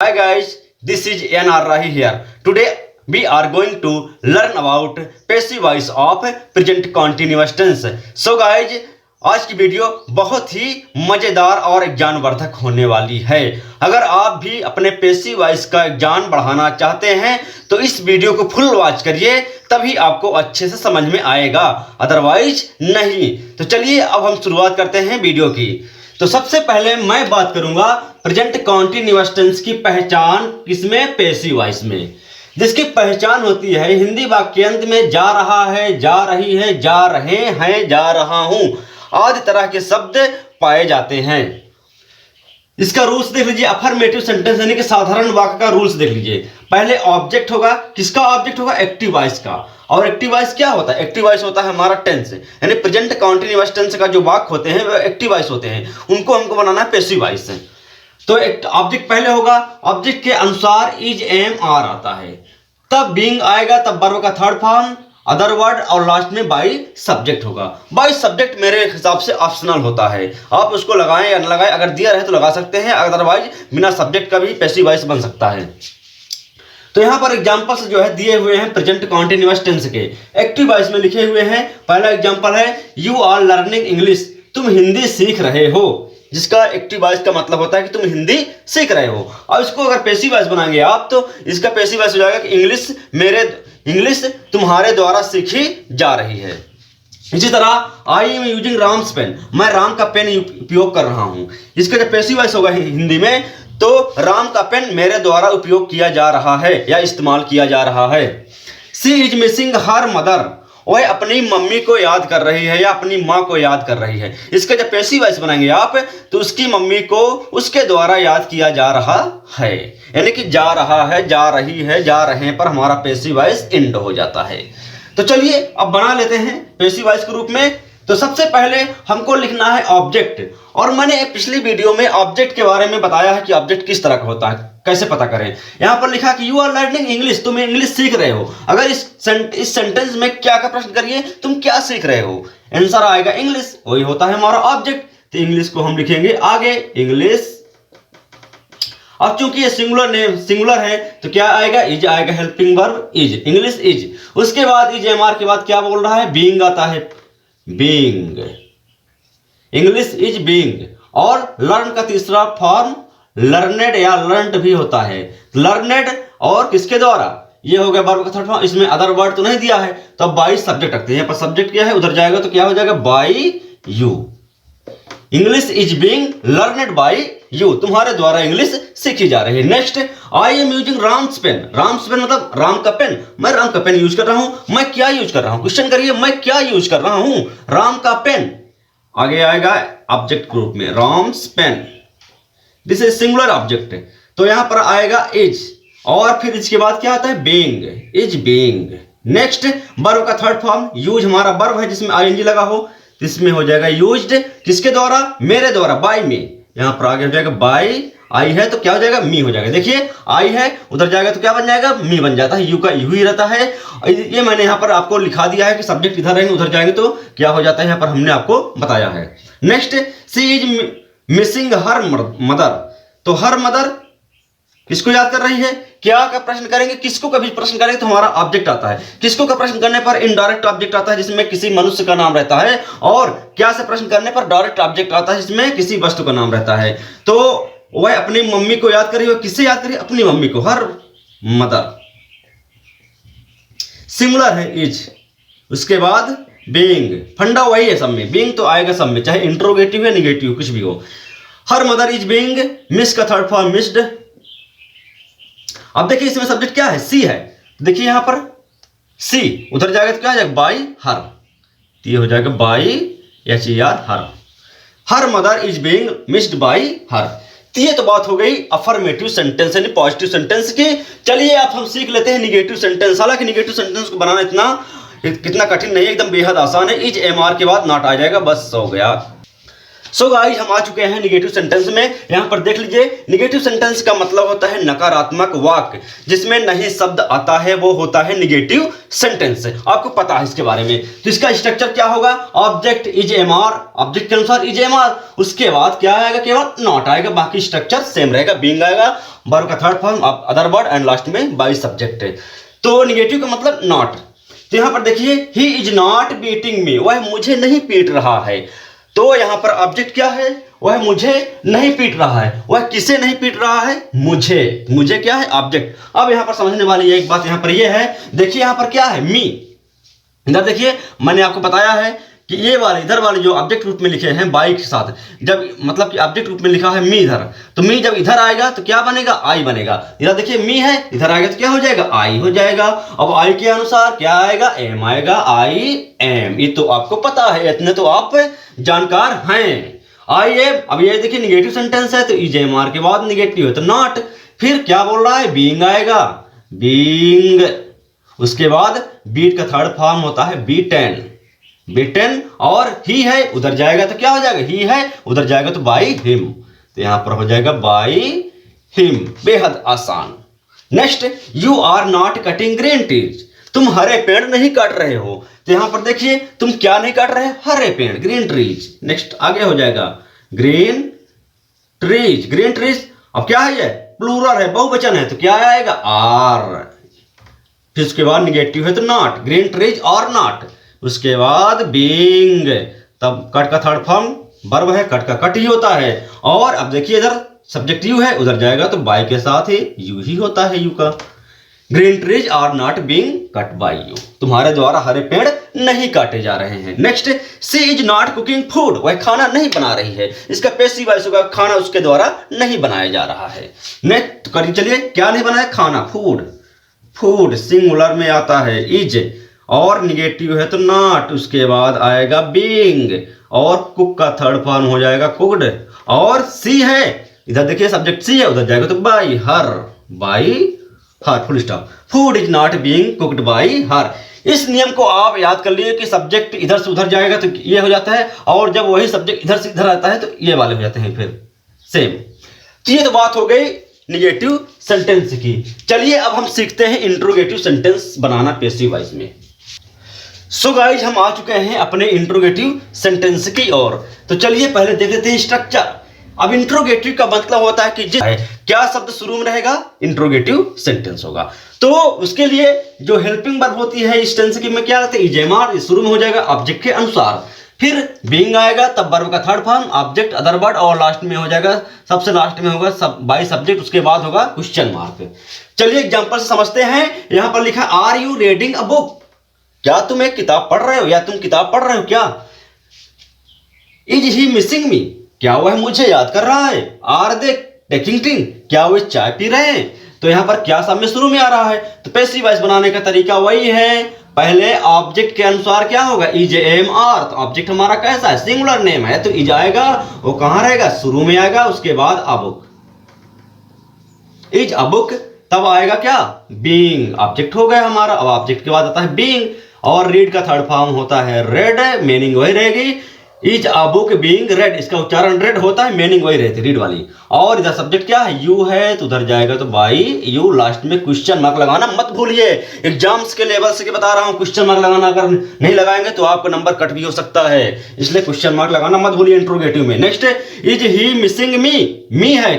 Hi guys, this is NR Rahi here. Today we are going to learn about passive voice of present continuous tense. So guys, आज की video बहुत ही मजेदार और ज्ञानवर्धक होने वाली है। अगर आप भी अपने पेसिव वॉइस का ज्ञान बढ़ाना चाहते हैं तो इस वीडियो को फुल वॉच करिए, तभी आपको अच्छे से समझ में आएगा, अदरवाइज नहीं। तो चलिए अब हम शुरुआत करते हैं वीडियो की। तो सबसे पहले मैं बात करूंगा प्रेजेंट कॉन्टिन्यूअस टेंस की पहचान किसमें, पेसिव वॉइस में। जिसकी पहचान होती है हिंदी वाक्यांत में जा रहा है, जा रही है, जा रहे हैं, जा रहा हूं आदि तरह के शब्द पाए जाते हैं। इसका रूल्स देख लीजिए, अफर्मेटिव सेंटेंस यानी कि साधारण वाक्य का रूल्स देख लीजिए। पहले ऑब्जेक्ट होगा, किसका ऑब्जेक्ट होगा, एक्टिव वॉइस का। और एक्टिव वॉइस क्या होता है, एक्टिव वॉइस होता है हमारा टेंस, यानी प्रेजेंट कॉन्टिन्यूअस टेंस का जो वाक्य होते हैं वो एक्टिव वॉइस होते हैं, उनको हमको बनाना है पेसिव वॉइस। तो एक ऑब्जेक्ट पहले होगा, ऑब्जेक्ट के अनुसार इज, एम, आर आता है, तब बीइंग आएगा, तब वर्ब का थर्ड फॉर्म, अदर वर्ड, और लास्ट में बाई सब्जेक्ट होगा। बाई सब्जेक्ट मेरे हिसाब से ऑप्शनल होता है, आप उसको लगाएं या न लगाएं, अगर दिया रहे तो लगा सकते हैं, अदरवाइज बिना सब्जेक्ट का भी पेसिव वॉइस बन सकता है। तो यहाँ पर एग्जांपल्स जो है दिए हुए हैं प्रेजेंट कॉन्टिन्यूअस टेंस के, एक्टिव वॉइस में लिखे हुए हैं। पहला एग्जांपल है यू आर लर्निंग इंग्लिश, तुम हिंदी सीख रहे हो, जिसका एक्टिव वॉइस का मतलब होता है कि तुम हिंदी सीख रहे हो। और इसको अगर पेसिव वॉइस बनाएंगे आप तो इसका पेसिव वॉइस हो जाएगा कि इंग्लिश तुम्हारे द्वारा सीखी जा रही है। इसी तरह I am using Ram's pen, मैं राम का पेन उपयोग कर रहा हूं। इसका जब पेसिव वॉइस होगा हिंदी में तो राम का पेन मेरे द्वारा उपयोग किया जा रहा है या इस्तेमाल किया जा रहा है। सी इज मिसिंग हर मदर, वह अपनी मम्मी को याद कर रही है या अपनी माँ को याद कर रही है। इसका जब पेसिव वॉइस बनाएंगे आप तो उसकी मम्मी को उसके द्वारा याद किया जा रहा है, यानी कि जा रहा है, जा रही है, जा रहे हैं पर हमारा पेसिव वॉइस इंड हो जाता है। तो चलिए अब बना लेते हैं पेसिव वॉइस के रूप में। तो सबसे पहले हमको लिखना है ऑब्जेक्ट, और मैंने पिछली वीडियो में ऑब्जेक्ट के बारे में बताया है कि ऑब्जेक्ट किस तरह का होता है, कैसे पता करें। यहां पर लिखा कि यू आर लर्निंग इंग्लिश, तुम इंग्लिश सीख रहे हो। अगर इस सेंटेंस में क्या का प्रश्न करिए, तुम क्या सीख रहे हो, आंसर आएगा इंग्लिश, वही होता है हमारा ऑब्जेक्ट। तो इंग्लिश को हम लिखेंगे आगे इंग्लिश। अब चूंकि ये सिंगुलर है तो क्या आएगा, इज आएगा, helping verb is, English is. उसके बाद इज एम आर के बाद क्या बोल रहा है, बीइंग आता है, बीइंग, इंग्लिश इज बीइंग। और लर्न का तीसरा फॉर्म लर्नेड या लर्नड भी होता है, लर्नेड और किसके द्वारा, ये हो गया वर्ब का थर्ड फॉर्म। इसमें अदर वर्ड तो नहीं दिया है तो अब बाई सब्जेक्ट रखते हैं, यहाँ पर सब्जेक्ट क्या है, उधर जाएगा तो क्या हो जाएगा, by you. English is being learned by you, तुम्हारे द्वारा इंग्लिश सीखी जा रही है। Next, I am using Ram's pen, Ram's pen मतलब राम का पेन, मैं राम का पेन यूज कर रहा हूं। मैं क्या यूज कर रहा हूं, क्वेश्चन करिए, मैं क्या यूज कर रहा हूं, राम का पेन। आगे आएगा ऑब्जेक्ट ग्रुप में Ram's pen, this is singular object. तो यहां पर आएगा इज, और फिर इसके बाद क्या आता है, being, is being. Next, verb का थर्ड फॉर्म यूज, हमारा वर्ब है जिसमें आईएनजी लगा हो, इसमें हो जाएगा यूज्ड, किसके द्वारा, मेरे द्वारा, बाय मी। यहां पर आगे हो जाएगा बाय, आई है तो क्या हो जाएगा, मी हो जाएगा। देखिए आई है उधर जाएगा तो क्या बन जाएगा, मी बन जाता है, यू का यू ही रहता है। ये मैंने यहां पर आपको लिखा दिया है कि सब्जेक्ट इधर रहेंगे उधर जाएंगे तो क्या हो जाता है, यहां पर हमने आपको बताया है। Next, she is missing her mother, तो हर मदर किसको याद कर रही है, क्या का प्रश्न करेंगे, किसको कभी प्रश्न करेंगे तो हमारा ऑब्जेक्ट आता है, किसको का प्रश्न करने पर इनडायरेक्ट ऑब्जेक्ट आता है जिसमें किसी मनुष्य का नाम रहता है, और क्या से प्रश्न करने पर डायरेक्ट ऑब्जेक्ट आता है जिसमें किसी वस्तु का नाम रहता है। तो वह अपनी मम्मी को याद करिए, किससे याद करिए, अपनी मम्मी को, हर मदर। सिंगुलर है इज, उसके बाद बीइंग, फंडा वही है सब में, बीइंग तो आएगा सब में, चाहे इंट्रोगेटिव या निगेटिव कुछ भी हो। Her mother is being, miss का थर्ड फॉर्म मिस्ड। अब देखिए इसमें सब्जेक्ट क्या है, सी है, देखिए यहां पर सी उधर जाएगा तो क्या हो जाएगा, बाई हर, ये हो जाएगा by HER her, her mother is being missed by her. तो ये तो बात हो गई अफर्मेटिव सेंटेंस यानी पॉजिटिव सेंटेंस की। चलिए आप हम सीख लेते हैं निगेटिव सेंटेंस। हालांकि निगेटिव सेंटेंस को बनाना कितना कठिन नहीं है, एकदम बेहद आसान है। इज एम आर के बाद नॉट आ जाएगा, बस हो गया। सो गाइस हम आ चुके हैं निगेटिव सेंटेंस में। यहाँ पर देख लीजिए, निगेटिव सेंटेंस का मतलब होता है नकारात्मक वाक्य, जिसमें नहीं शब्द आता है वो होता है निगेटिव सेंटेंस। आपको पता है इसके बारे में। तो इसका स्ट्रक्चर क्या होगा, object is am are, object के अनुसार इज एम आर, उसके बाद क्या आएगा, केवल नॉट आएगा, बाकी स्ट्रक्चर सेम रहेगा। बीइंग आएगा, वर्ब का third form, other word and last में बाई सब्जेक्ट है। तो निगेटिव का मतलब नॉट। तो यहाँ पर देखिए, ही इज नॉट बीटिंग मी, वह मुझे नहीं पीट रहा है। तो यहाँ पर ऑब्जेक्ट क्या है, वह मुझे नहीं पीट रहा है। वह किसे नहीं पीट रहा है, मुझे। मुझे क्या है, ऑब्जेक्ट। अब यहाँ पर समझने वाली एक बात यहाँ पर यह है, देखिए यहाँ पर क्या है, मी। इधर देखिए, मैंने आपको बताया है कि ये वाले इधर वाले जो ऑब्जेक्ट रूप में लिखे हैं बाई के साथ, जब मतलब कि ऑब्जेक्ट रूप में लिखा है मी इधर, तो मी जब इधर आएगा तो क्या बनेगा, आई बनेगा। इधर देखिए मी है, इधर आएगा तो क्या हो जाएगा, आई हो जाएगा। अब आई के अनुसार क्या आएगा, एम आएगा, आई एम। ये तो आपको पता है, इतने तो आप जानकार हैं। I am. अब ये देखिए निगेटिव सेंटेंस है, तो इज एम आर के बाद निगेटिव है तो नॉट। फिर क्या बोल रहा है, बीइंग आएगा, बीइंग। उसके बाद बीट का थर्ड फॉर्म होता है बीटेन, बीटेन। और ही है, उधर जाएगा तो क्या हो जाएगा, ही है, उधर जाएगा तो बाई हिम। तो यहां पर हो जाएगा बाई हिम। बेहद आसान। Next, you are not cutting green trees, तुम हरे पेड़ नहीं काट रहे हो। तो यहां पर देखिए, तुम क्या नहीं काट रहे, हरे पेड़, ग्रीन ट्रीज। नेक्स्ट आगे हो जाएगा ग्रीन ट्रीज, ग्रीन ट्रीज। अब क्या है, ये प्लूरल है, बहुवचन है, तो क्या आएगा, आर। फिर उसके बाद निगेटिव है तो नॉट, ग्रीन ट्रीज और नॉट। उसके बाद बीइंग, तब कट का थर्ड फॉर्म वर्ब है, कट का कट ही होता है। और अब देखिए इधर सब्जेक्ट यू है, उधर जाएगा तो बाय के साथ ही यू ही होता है, यू का। Green trees are not being cut by you, तुम्हारे द्वारा हरे पेड़ नहीं काटे जा रहे हैं। Next, she is not cooking food, वह खाना नहीं बना रही है। इसका पैसिव वॉइस होगा, खाना उसके द्वारा नहीं बनाया जा रहा है। नेक्स्ट करिए, चलिए, क्या नहीं बनाया, खाना, फूड। फूड सिंगुलर में आता है इज, और निगेटिव है तो नॉट। उसके बाद आएगा बीइंग, और कुक का थर्ड फॉर्म हो जाएगा कुक्ड। और सी है, इधर देखिए सब्जेक्ट सी है, उधर जाएगा तो by her, by her, full stop. Food is not being cooked by her. इस नियम को आप याद कर लिए कि सब्जेक्ट इधर से उधर जाएगा तो ये हो जाता है, और जब वही सब्जेक्ट इधर से इधर आता है तो ये वाले हो जाते हैं फिर सेम। तो ये तो बात हो गई निगेटिव सेंटेंस की। चलिए अब हम सीखते हैं इंट्रोगेटिव सेंटेंस बनाना पैसिव वॉइस में। सो गाइज हम आ चुके हैं अपने इंट्रोगेटिव सेंटेंस की ओर। तो चलिए पहले देख लेते हैं स्ट्रक्चर। अब इंट्रोगेटिव का मतलब होता है कि क्या शब्द शुरू में रहेगा, इंट्रोगेटिव सेंटेंस होगा। तो उसके लिए जो हेल्पिंग वर्ब होती है इस टेंस की में क्या रहता है, इज एम आर, शुरू में हो जाएगा ऑब्जेक्ट के अनुसार। फिर बीइंग आएगा, तब वर्ब का third form, object, other word, और लास्ट में हो जाएगा, सबसे लास्ट में होगा बाई सब्जेक्ट। उसके बाद होगा क्वेश्चन मार्क। चलिए एग्जांपल से समझते हैं। यहां पर लिखा are you reading a book, क्या तुम एक किताब पढ़ रहे हो, या तुम किताब पढ़ रहे हो क्या। इज ही मिसिंग मी, क्या वह मुझे याद कर रहा है। आर दे टेकिंग टी, क्या वे चाय पी रहे हैं। तो यहां पर क्या सामने शुरू में आ रहा है, तो पैसिव वॉइस बनाने का तरीका वही है, पहले ऑब्जेक्ट के अनुसार क्या होगा, इज एम आर। तो ऑब्जेक्ट हमारा कैसा है, सिंगुलर नेम है, तो इज आएगा, वो कहां रहेगा, शुरू में आएगा। उसके बाद a book, is a book. तब आएगा क्या, बीइंग, ऑब्जेक्ट हो गया हमारा। अब ऑब्जेक्ट के बाद आता है बीइंग, और रीड का थर्ड फॉर्म होता है रेड, मीनिंग वही रहेगी। Is a book being red, इसका उच्चारण रेड होता है, मीनिंग वही रहती है, रीड वाली। और इधर सब्जेक्ट क्या है, यू है, तो उधर जाएगा तो बाई यू। लास्ट में क्वेश्चन मार्क लगाना मत भूलिए, एग्जाम्स के लेवल से बता रहा हूं, क्वेश्चन मार्क लगाना, अगर नहीं लगाएंगे तो आपका नंबर कट भी हो सकता है, इसलिए क्वेश्चन मार्क लगाना मत भूलिए इंट्रोगेटिव में। Next, is he missing me, me है,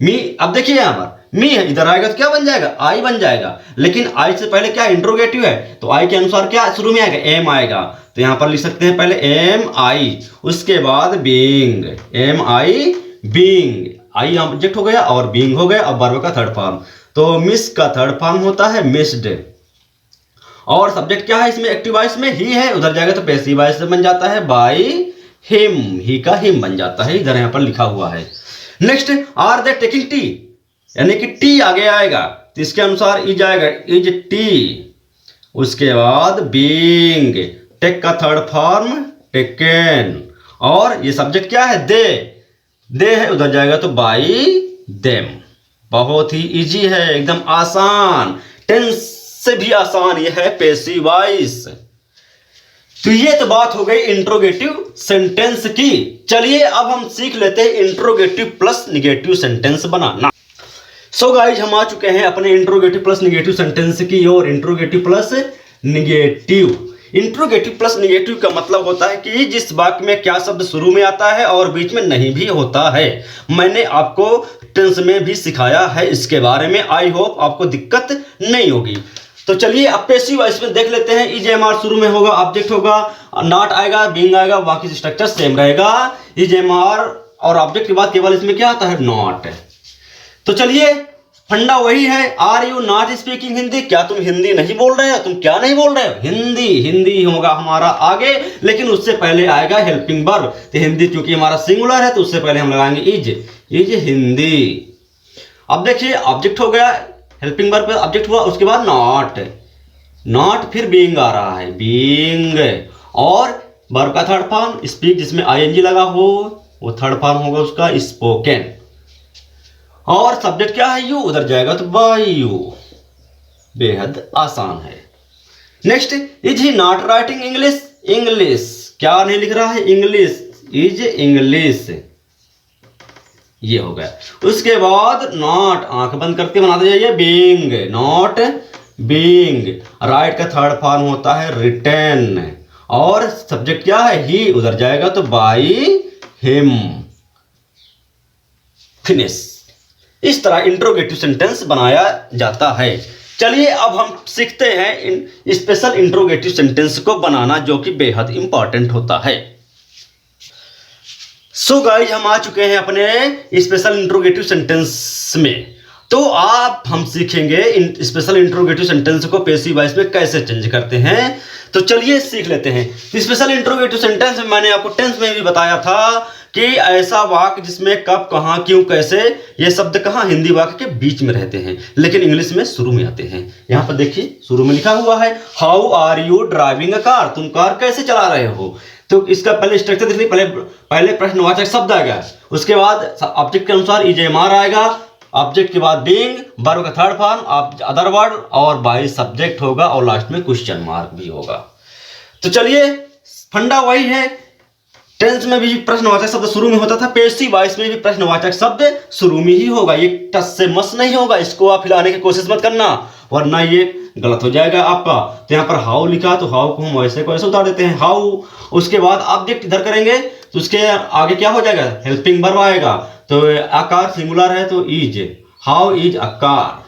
मी। अब देखिए यहां पर मी है, इधर आएगा तो क्या बन जाएगा, आई बन जाएगा। लेकिन आई से पहले क्या इंट्रोगेटिव है, तो आई के अनुसार क्या शुरू में आएगा, एम आएगा। तो यहां पर लिख सकते हैं पहले एम आई, उसके बाद being, am I being, I object हो गया और बीइंग हो गया। अब वर्ब का थर्ड फॉर्म, तो मिस का थर्ड फॉर्म होता है मिस्ड। और सब्जेक्ट क्या है इसमें, एक्टिव वॉइस में ही है, उधर जाएगा तो पैसिव वॉइस बन जाता है बाई हिम, ही का हिम बन जाता है, इधर यहां पर लिखा हुआ है। Next, are they taking tea, यानी कि टी आगे आएगा, तो इसके अनुसार इज आएगा, इज टी। उसके बाद बीइंग, टेक का थर्ड फॉर्म टेकन, और ये सब्जेक्ट क्या है, दे है, उधर जाएगा तो बाई देम। बहुत ही इजी है, एकदम आसान, टेंस से भी आसान ये है पैसिव वॉइस। तो ये तो बात हो गई इंट्रोगेटिव सेंटेंस की। चलिए अब हम सीख लेते हैं इंट्रोगेटिव प्लस निगेटिव सेंटेंस बनाना। सो गाइज हम आ चुके हैं अपने इंट्रोगेटिव प्लस निगेटिव सेंटेंस की ओर। Interrogative plus negative. Interrogative plus negative का मतलब होता है कि जिस वाक्य में क्या शब्द शुरू में आता है और बीच में नहीं भी होता है। मैंने आपको टेंस में भी सिखाया है इसके बारे में। आई होप आपको दिक्कत नहीं होगी। तो चलिए अब पैसिव वॉइस में देख लेते हैं। इज एम आर शुरू में होगा, ऑब्जेक्ट होगा, नॉट आएगा, बीइंग आएगा, बाकी स्ट्रक्चर सेम रहेगा। इज एम आर और ऑब्जेक्ट के बाद केवल इसमें क्या आता है, नॉट। तो चलिए फंडा वही है। Are you not speaking Hindi, क्या तुम हिंदी नहीं बोल रहे हो? तुम क्या नहीं बोल रहे हो? हिंदी। हिंदी होगा हमारा आगे, लेकिन उससे पहले आएगा हेल्पिंग वर्ब। तो हिंदी क्योंकि हमारा सिंगुलर है तो उससे पहले हम लगाएंगे इज। इज हिंदी। अब देखिए ऑब्जेक्ट हो गया, हेल्पिंग वर्ब पे ऑब्जेक्ट हुआ, उसके बाद नॉट। नॉट फिर बीइंग आ रहा है, बीइंग। और वर्ब का थर्ड फॉर्म स्पीक, जिसमें आईएनजी लगा हो, वो थर्ड फॉर्म होगा उसका स्पोकन। और सब्जेक्ट क्या है, यू, उधर जाएगा तो बाय यू। बेहद आसान है। Next, is he not writing English. English क्या नहीं लिख रहा है, इंग्लिश। इज इंग्लिश, ये हो गया। उसके बाद नॉट, आंख बंद करके बनाते जाइए, बीइंग। Not being. राइट का थर्ड फॉर्म होता है रिटन। और सब्जेक्ट क्या है, ही, उधर जाएगा तो बाय हिम। फिनिश। इस तरह इंट्रोगेटिव सेंटेंस बनाया जाता है। चलिए अब हम सीखते हैं स्पेशल इंट्रोगेटिव सेंटेंस को बनाना, जो कि बेहद इंपॉर्टेंट होता है। सो गाइज हम आ चुके हैं अपने स्पेशल इंट्रोगेटिव सेंटेंस में। तो आप हम सीखेंगे स्पेशल इंट्रोगेटिव सेंटेंस को पैसिव वॉइस में कैसे चेंज करते हैं। तो चलिए सीख लेते हैं। स्पेशल इंट्रोगेटिव सेंटेंस में मैंने आपको टेंस में भी बताया था कि ऐसा वाक्य जिसमें कब, कहां, क्यों, कैसे, ये शब्द कहां हिंदी वाक्य के बीच में रहते हैं, लेकिन इंग्लिश में शुरू में आते हैं। यहां पर देखिए शुरू में लिखा हुआ है, how are you driving a car. तुम कार कैसे चला रहे हो। तो इसका पहले स्ट्रक्चर देख लीजिए। पहले प्रश्नवाचक शब्द आएगा, उसके बाद ऑब्जेक्ट के अनुसार इज एम आर आएगा, ऑब्जेक्ट के बाद बीइंग, वर्ब का थर्ड फॉर्म, अदर वर्ड, और बाय सब्जेक्ट होगा, और लास्ट में क्वेश्चन मार्क भी होगा। तो चलिए फंडा वही है। टेंस में भी प्रश्नवाचक शब्द शुरू में होता था, पैसिव वॉइस में भी प्रश्नवाचक शब्द शुरू में ही होगा। ये टस से मस नहीं होगा, इसको आप हिलाने की कोशिश मत करना, वरना ये गलत हो जाएगा आपका। तो यहाँ पर हाउ लिखा, तो हाउ को हम वैसे को ऐसे उतार देते हैं, हाउ। उसके बाद ऑब्जेक्ट इधर करेंगे तो उसके आगे क्या हो जाएगा, हेल्पिंग वर्ब आएगा। तो आकार सिंगुलर है तो is, how is a car.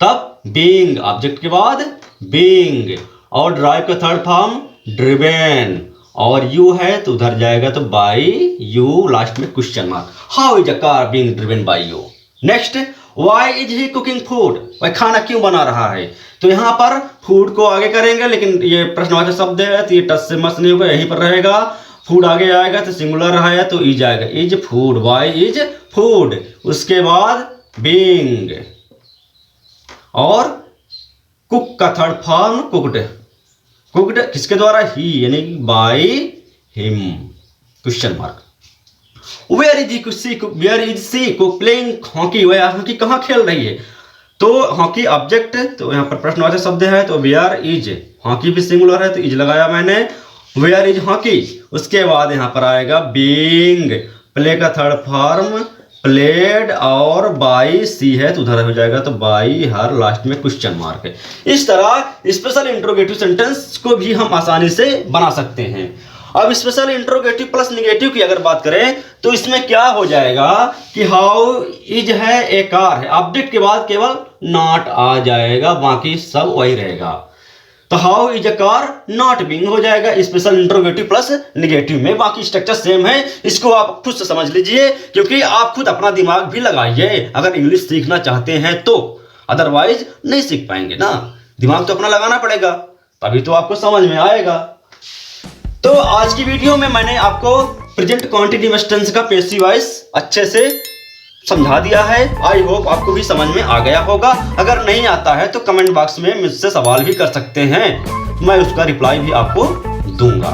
तब बीइंग, ऑब्जेक्ट के बाद बीइंग, और ड्राइव का थर्ड फॉर्म ड्रिवेन, और यू है तो उधर जाएगा तो बाय यू, लास्ट में question mark. How is a car being driven by you. Next, why is he cooking food. वह खाना क्यों बना रहा है। तो यहाँ पर फूड को आगे करेंगे, लेकिन ये प्रश्नवाचक शब्द है तो ये टच से मस नहीं होगा, यहीं पर रहेगा। फूड आगे आएगा तो सिंगुलर है तो इज आएगा, is food, why is food. उसके बाद बीइंग, और कुक का थर्ड फॉर्म कुक्ड। कुक्ड किसके द्वारा, ही, यानी by him, question mark. Where is she cook playing hockey. वह हॉकी कहाँ खेल रही है। तो हॉकी ऑब्जेक्ट, तो यहाँ पर प्रश्नवाचक शब्द है तो वेयर इज, हॉकी भी सिंगुलर है तो इज लगाया मैंने, वेयर इज हॉकी। उसके बाद यहाँ पर आएगा बीइंग, प्ले का थर्ड फॉर्म प्लेड, और बाई सी है तो उधर हो जाएगा तो बाई हर, लास्ट में क्वेश्चन मार्क है। इस तरह स्पेशल इंट्रोगेटिव सेंटेंस को भी हम आसानी से बना सकते हैं। अब स्पेशल इंट्रोगेटिव प्लस निगेटिव की अगर बात करें तो इसमें क्या हो जाएगा कि हाउ इज है, ए कार है, ऑब्जेक्ट के बाद केवल नॉट आ जाएगा, बाकी सब वही रहेगा। तो how is a car not being हो जाएगा स्पेशल इंट्रोगेटिव प्लस निगेटिव में। बाकी स्ट्रक्चर सेम है, इसको आप खुद से समझ लीजिए, क्योंकि आप खुद अपना दिमाग भी लगाइए अगर इंग्लिश सीखना चाहते हैं तो, अदरवाइज नहीं सीख पाएंगे ना। दिमाग तो अपना लगाना पड़ेगा, तभी तो आपको समझ में आएगा। तो आज की वीडियो में मैंने आपको प्रेजेंट कंटीन्यूअस टेंस का पैसिव वॉइस अच्छे से समझा दिया है। आई होप आपको भी समझ में आ गया होगा। अगर नहीं आता है तो कमेंट बॉक्स में मुझसे सवाल भी कर सकते हैं, मैं उसका रिप्लाई भी आपको दूंगा।